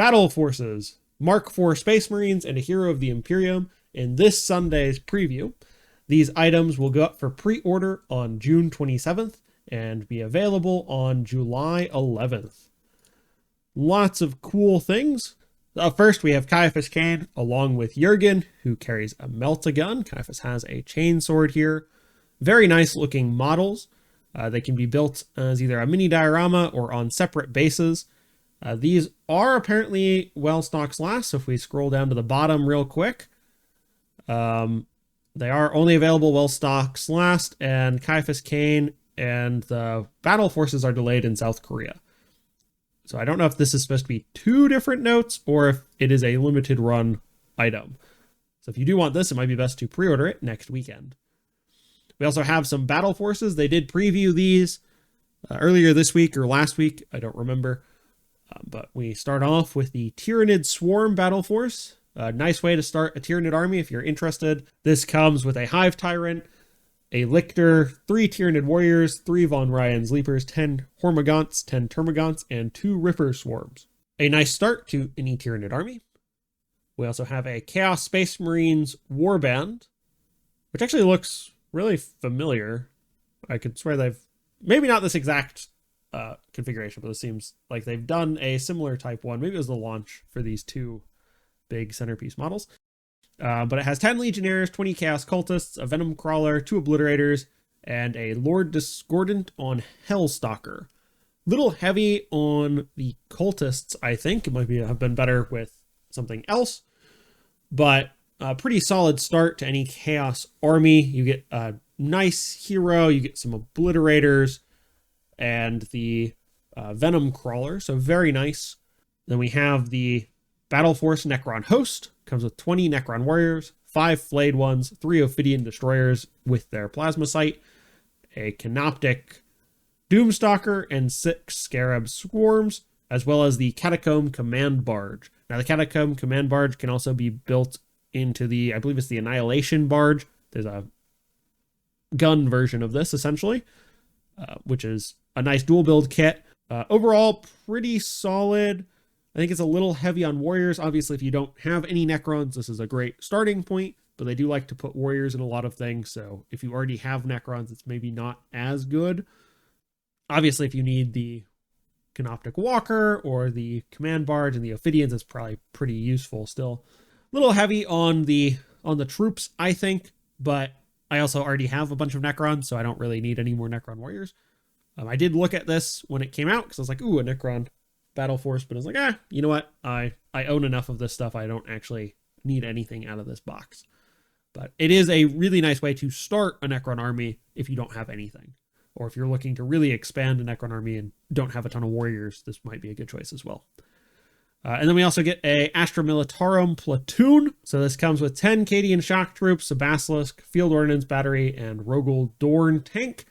Battleforces, Mark IV Space Marines, and a Hero of the Imperium in this Sunday's preview. These items will go up for pre-order on June 27th and be available on July 11th. Lots of cool things. First, we have Ciapas Cain along with Jurgen, who carries a melt-a-gun. Ciapas has a chainsword here. Very nice looking models. They can be built as either a mini diorama or on separate bases. These are apparently well stocks last, so if we scroll down to the bottom real quick, they are only available well stocks last, and Ciapas Cain and the Battleforces are delayed in South Korea. So I don't know if this is supposed to be two different notes or if it is a limited run item. So if you do want this, it might be best to pre-order it next weekend. We also have some Battleforces. They did preview these earlier this week or last week. I don't remember. But we start off with the Tyranid Swarm Battle Force. A nice way to start a Tyranid army if you're interested. This comes with a Hive Tyrant, a Lictor, 3 Tyranid Warriors, 3 Von Ryan's Leapers, 10 Hormagaunts, 10 Termagants, and 2 Ripper Swarms. A nice start to any Tyranid army. We also have a Chaos Space Marines Warband, which actually looks really familiar. I could swear they've, maybe not this exact configuration, but it seems like they've done a similar type one. Maybe it was the launch for these two big centerpiece models. But it has 10 Legionnaires, 20 Chaos Cultists, a Venom Crawler, 2 Obliterators, and a Lord Discordant on Hellstalker. Little heavy on the Cultists, I think. It might have been better with something else. But a pretty solid start to any Chaos army. You get a nice hero, you get some Obliterators, and the Venom Crawler. So very nice. Then we have the Battle Force Necron Host. Comes with 20 Necron Warriors, 5 Flayed Ones, 3 Ophidian Destroyers with their Plasma Sight, a Canoptic Doomstalker, and 6 Scarab Swarms, as well as the Catacomb Command Barge. Now, the Catacomb Command Barge can also be built into the, I believe it's the Annihilation Barge. There's a gun version of this, essentially, which is a nice dual build kit. Overall, pretty solid. I think it's a little heavy on Warriors. Obviously, if you don't have any Necrons, this is a great starting point, but they do like to put Warriors in a lot of things, so if you already have Necrons, it's maybe not as good. Obviously, if you need the Canoptic Walker or the Command Barge and the Ophidians, it's probably pretty useful still. A little heavy on the troops, I think, but I also already have a bunch of Necrons, so I don't really need any more Necron Warriors. I did look at this when it came out, because I was like, ooh, a Necron Battle Force, but I was like, you know what? I own enough of this stuff. I don't actually need anything out of this box. But it is a really nice way to start a Necron army if you don't have anything. Or if you're looking to really expand a Necron army and don't have a ton of warriors, this might be a good choice as well. And then we also get a Astra Militarum platoon. So this comes with 10 Cadian shock troops, a Basilisk, Field Ordnance Battery, and Rogel Dorn tank,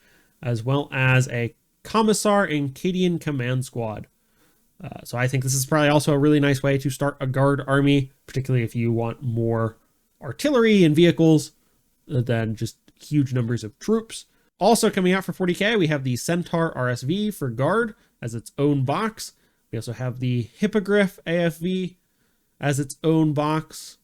as well as a Commissar and Cadian command squad. So I think this is probably also a really nice way to start a guard army, particularly if you want more artillery and vehicles than just huge numbers of troops. Also coming out for 40k, we have the Centaur RSV for guard as its own box. We also have the Hippogriff AFV as its own box.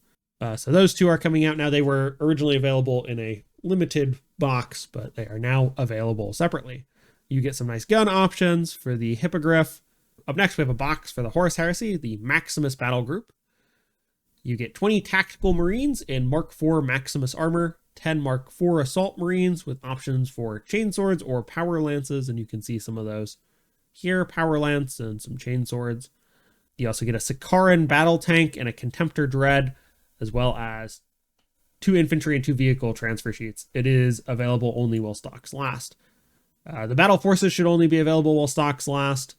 So those two are coming out now. They were originally available in a limited box, but they are now available separately. You get some nice gun options for the Hippogriff. Up next, we have a box for the Horus Heresy, the Maximus Battle Group. You get 20 Tactical Marines in Mark IV Maximus Armor, 10 Mark IV Assault Marines with options for Chainswords or Power Lances, and you can see some of those here, Power Lance and some Chainswords. You also get a Sikaran Battle Tank and a Contemptor Dread, as well as 2 Infantry and 2 Vehicle transfer sheets. It is available only while stocks last. The Battle Forces should only be available while stocks last.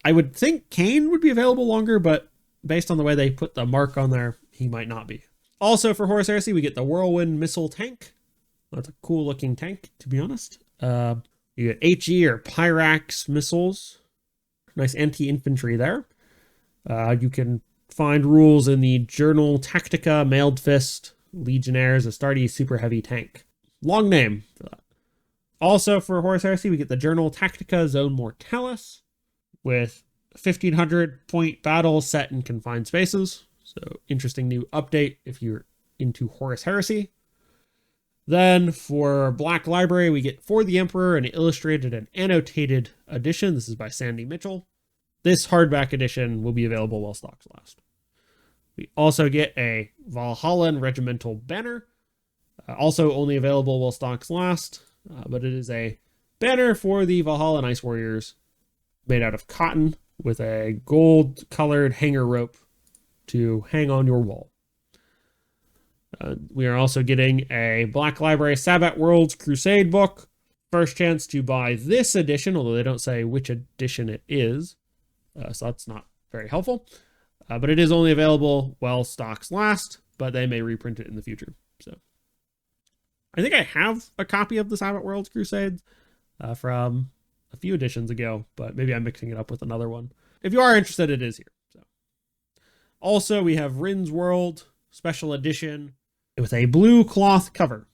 I would think Cain would be available longer, but based on the way they put the mark on there, he might not be. Also for Horus Heresy, we get the Whirlwind Missile Tank. That's a cool looking tank, to be honest. You get HE or Pyrax missiles. Nice anti-infantry there. You can find rules in the Journal Tactica, Mailed Fist, Legionnaires, Astartes Super Heavy Tank. Long name for that. Also for Horus Heresy, we get the Journal Tactica Zone Mortalis with 1,500 point battle set in confined spaces. So interesting new update if you're into Horus Heresy. Then for Black Library, we get For the Emperor, an illustrated and annotated edition. This is by Sandy Mitchell. This hardback edition will be available while stocks last. We also get a Valhallan regimental banner, also only available while stocks last, but it is a banner for the Valhallan Ice Warriors made out of cotton with a gold-colored hanger rope to hang on your wall. We are also getting a Black Library Sabbat Worlds Crusade book. First chance to buy this edition, although they don't say which edition it is, so that's not very helpful. But it is only available while stocks last, but they may reprint it in the future. So I think I have a copy of the Sabbat Worlds Crusades from a few editions ago, but maybe I'm mixing it up with another one. If you are interested, it is here. So also, we have Rin's World Special Edition with a blue cloth cover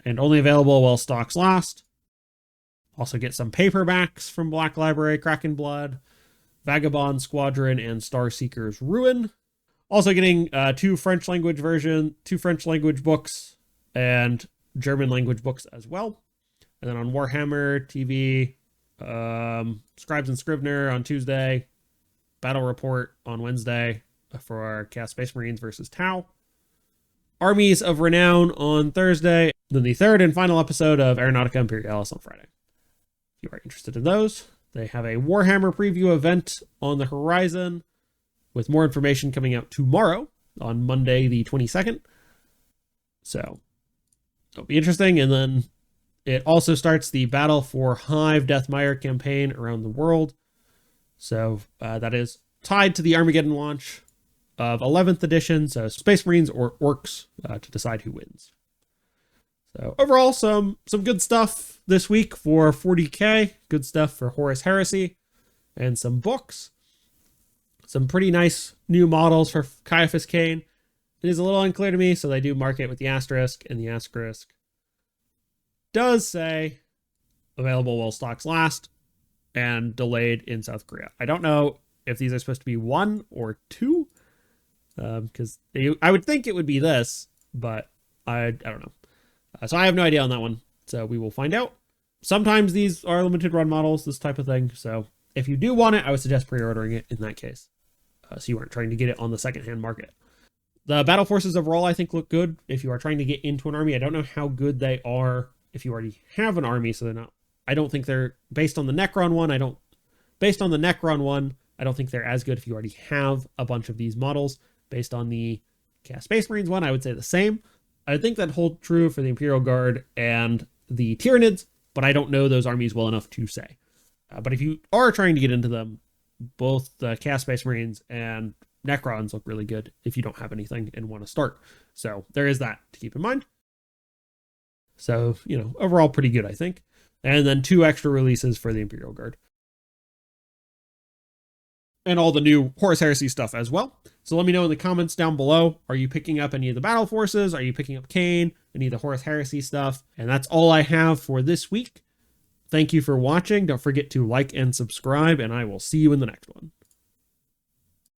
and only available while stocks last. Also get some paperbacks from Black Library, Kraken Blood, Vagabond Squadron, and Starseeker's Ruin. Also getting two French language books and German language books as well. And then on Warhammer TV, Scribes and Scrivener on Tuesday, Battle Report on Wednesday for our Chaos Space Marines versus Tau. Armies of Renown on Thursday, then the third and final episode of Aeronautica Imperialis on Friday. If you are interested in those, they have a Warhammer preview event on the horizon with more information coming out tomorrow on Monday the 22nd. So it'll be interesting. And then it also starts the Battle for Hive Deathmire campaign around the world. So that is tied to the Armageddon launch of 11th edition, so Space Marines or Orcs to decide who wins. So overall, some good stuff this week for 40k, good stuff for Horus Heresy, and some books. Some pretty nice new models for Ciapas Cain. It is a little unclear to me, so they do mark it with the asterisk, and the asterisk does say available while stocks last and delayed in South Korea. I don't know if these are supposed to be 1 or 2. Because I would think it would be this, but I don't know. So I have no idea on that one. So we will find out. Sometimes these are limited run models, this type of thing. So if you do want it, I would suggest pre-ordering it in that case. So you aren't trying to get it on the secondhand market. The battle forces overall, I think, look good. If you are trying to get into an army, I don't know how good they are if you already have an army. So they're not, I don't think they're, based on the Necron one, I don't think they're as good if you already have a bunch of these models. Based on the Chaos Space Marines one, I would say the same. I think that holds true for the Imperial Guard and the Tyranids, but I don't know those armies well enough to say. But if you are trying to get into them, both the Chaos Space Marines and Necrons look really good if you don't have anything and want to start. So there is that to keep in mind. So, overall pretty good, I think. And then 2 extra releases for the Imperial Guard. And all the new Horus Heresy stuff as well. So let me know in the comments down below. Are you picking up any of the Battle Forces? Are you picking up Cain? Any of the Horus Heresy stuff? And that's all I have for this week. Thank you for watching. Don't forget to like and subscribe, and I will see you in the next one.